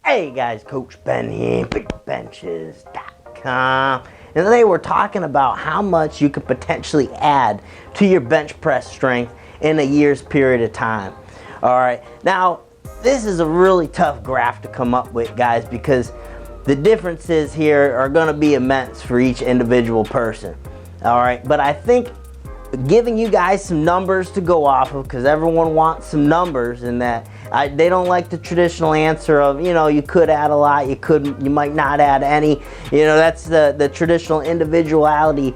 Hey guys, Coach Ben here, bigbenchas.com. And today we're talking about how much you could potentially add to your bench press strength in a year's period of time. All right, now this is a really tough graph to come up with, guys, because the differences here are going to be immense for each individual person. All right, but I think giving you guys some numbers to go off of, because everyone wants some numbers, and that they don't like the traditional answer of, you know, you could add a lot, you might not add any. You know, that's the traditional individuality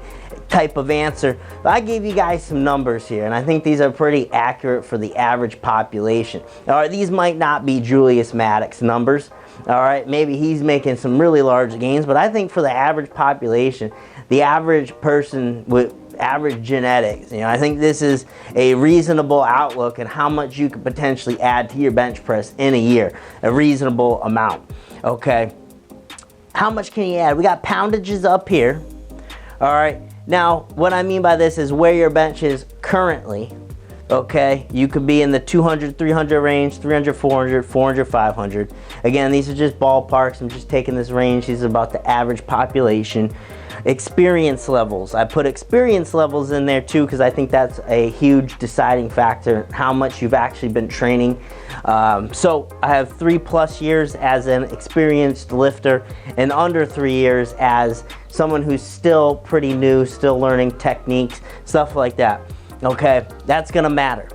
type of answer. But I gave you guys some numbers here, and I think these are pretty accurate for the average population. All right, these might not be Julius Maddox numbers. All right, maybe he's making some really large gains, but I think for the average population, the average person with average genetics, you know, I think this is a reasonable outlook and how much you could potentially add to your bench press in a year. A reasonable amount. Okay, how much can you add? We got poundages up here. All right, now what I mean by this is where your bench is currently. Okay, you could be in the 200, 300 range, 300, 400, 400, 500. Again, these are just ballparks. I'm just taking this range. These are about the average population. Experience levels. I put experience levels in there too, because I think that's a huge deciding factor, how much you've actually been training. So I have 3+ years as an experienced lifter and under 3 years as someone who's still pretty new, still learning techniques, stuff like that. Okay, that's gonna matter.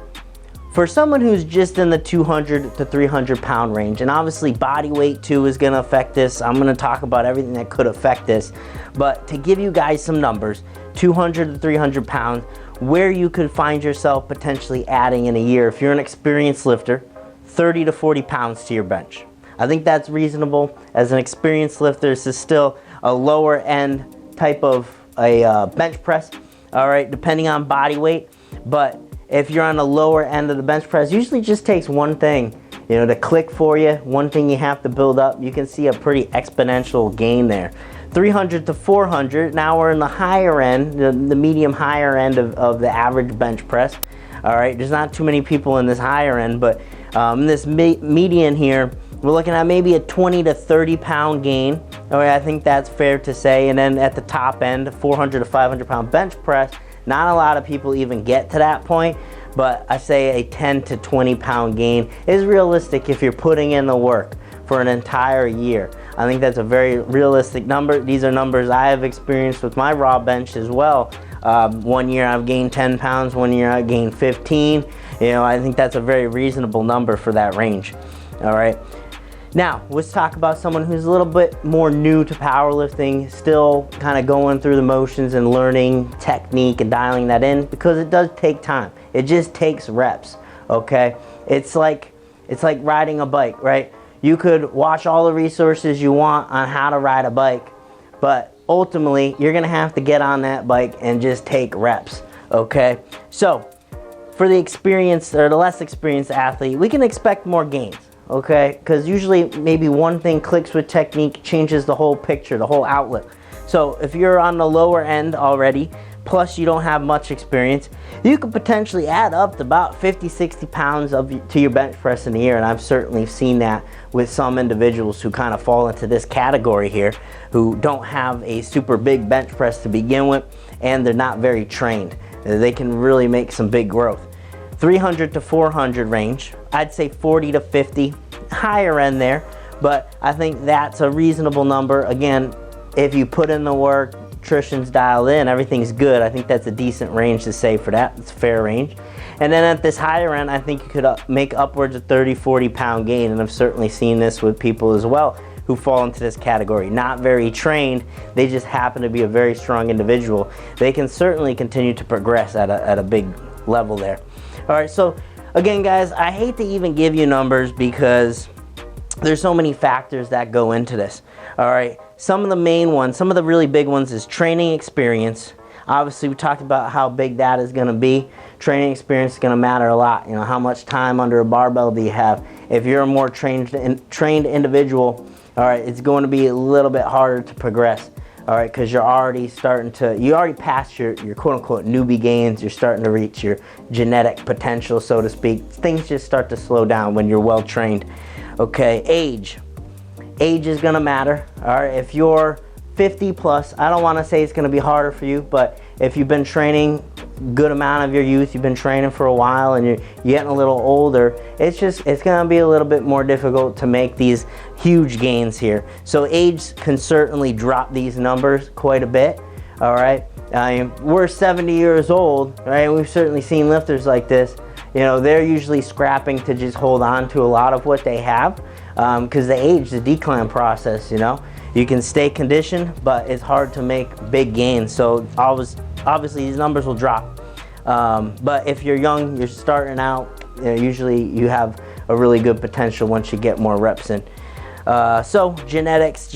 For someone who's just in the 200 to 300 pound range, and obviously body weight too is gonna affect this. I'm gonna talk about everything that could affect this, but to give you guys some numbers, 200 to 300 pounds, where you could find yourself potentially adding in a year, if you're an experienced lifter, 30 to 40 pounds to your bench. I think that's reasonable. As an experienced lifter, this is still a lower end type of a bench press, all right, depending on body weight. But if you're on the lower end of the bench press, usually just takes one thing, you know, to click for you, one thing you have to build up. You can see a pretty exponential gain there. 300 to 400, now we're in the higher end, the medium higher end of the average bench press. All right, there's not too many people in this higher end, but in this median here, we're looking at maybe a 20 to 30 pound gain. All right, I think that's fair to say. And then at the top end, 400 to 500 pound bench press, not a lot of people even get to that point, but I say a 10 to 20 pound gain is realistic if you're putting in the work for an entire year. I think that's a very realistic number. These are numbers I have experienced with my raw bench as well. 1 year I've gained 10 pounds, 1 year I gained 15. You know, I think that's a very reasonable number for that range. All right. Now, let's talk about someone who's a little bit more new to powerlifting, still kind of going through the motions and learning technique and dialing that in, because it does take time. It just takes reps, okay? It's like riding a bike, right? You could watch all the resources you want on how to ride a bike, but ultimately, you're gonna have to get on that bike and just take reps, okay? So, for the experienced or the less experienced athlete, we can expect more gains. Okay, because usually maybe one thing clicks with technique, changes the whole picture, the whole outlook. So if you're on the lower end already, plus you don't have much experience, you could potentially add up to about 50, 60 pounds to your bench press in a year. And I've certainly seen that with some individuals who kind of fall into this category here, who don't have a super big bench press to begin with, and they're not very trained. They can really make some big growth. 300 to 400 range, I'd say 40 to 50, higher end there, but I think that's a reasonable number. Again, if you put in the work, nutrition's dialed in, everything's good, I think that's a decent range to say for that. It's a fair range. And then at this higher end, I think you could make upwards of 30, 40 pound gain, and I've certainly seen this with people as well who fall into this category. Not very trained, they just happen to be a very strong individual. They can certainly continue to progress at a big level there. All right, so again, guys, I hate to even give you numbers because there's so many factors that go into this. All right, some of the main ones, some of the really big ones is training experience. Obviously, we talked about how big that is gonna be. Training experience is gonna matter a lot. You know, how much time under a barbell do you have? If you're a more trained individual, all right, it's going to be a little bit harder to progress. All right, because you're already you already passed your quote-unquote newbie gains. You're starting to reach your genetic potential, so to speak. Things just start to slow down when you're well trained. Okay, age. age is gonna matter. All right, if you're 50 plus, I don't wanna say it's gonna be harder for you, but if you've been training good amount of your youth, you've been training for a while and you're getting a little older, it's gonna be a little bit more difficult to make these huge gains here. So age can certainly drop these numbers quite a bit. All right, we're 70 years old, right? We've certainly seen lifters like this. You know, they're usually scrapping to just hold on to a lot of what they have, because the age, the decline process, you know, you can stay conditioned, but it's hard to make big gains. So obviously these numbers will drop. But if you're young, you're starting out, you know, usually you have a really good potential once you get more reps in. So genetics,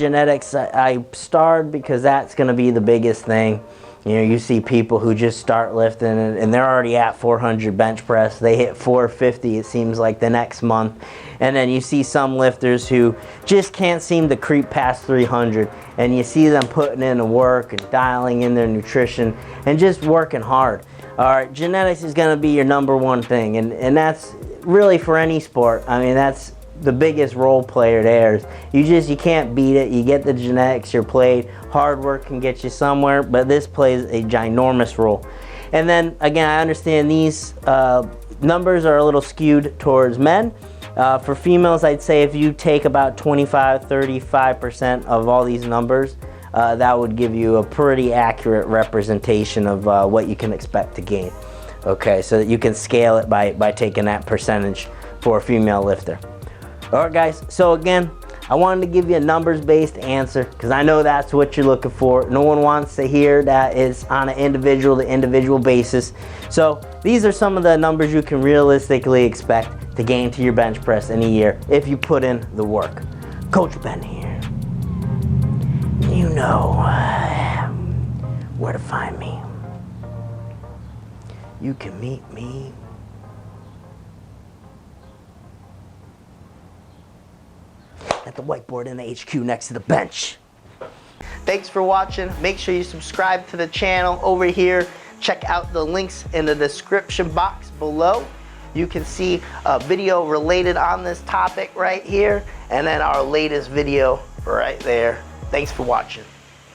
I starred because that's going to be the biggest thing. You know, you see people who just start lifting and they're already at 400 bench press. They hit 450, it seems like, the next month. And then you see some lifters who just can't seem to creep past 300. And you see them putting in the work and dialing in their nutrition and just working hard. All right, genetics is going to be your #1 thing. And that's really for any sport. I mean, that's the biggest role player there. You can't beat it. You get the genetics, you're played. Hard work can get you somewhere, but this plays a ginormous role. And then again, I understand these numbers are a little skewed towards men. For females, I'd say if you take about 25-35% of all these numbers, that would give you a pretty accurate representation of what you can expect to gain. Okay, so that you can scale it by taking that percentage for a female lifter. All right, guys, so again, I wanted to give you a numbers-based answer because I know that's what you're looking for. No one wants to hear that it's on an individual-to-individual basis. So these are some of the numbers you can realistically expect to gain to your bench press in a year if you put in the work. Coach Ben here. You know where to find me. You can meet me at the whiteboard in the HQ next to the bench. Thanks for watching. Make sure you subscribe to the channel over here. Check out the links in the description box below. You can see a video related on this topic right here, and then our latest video right there. Thanks for watching.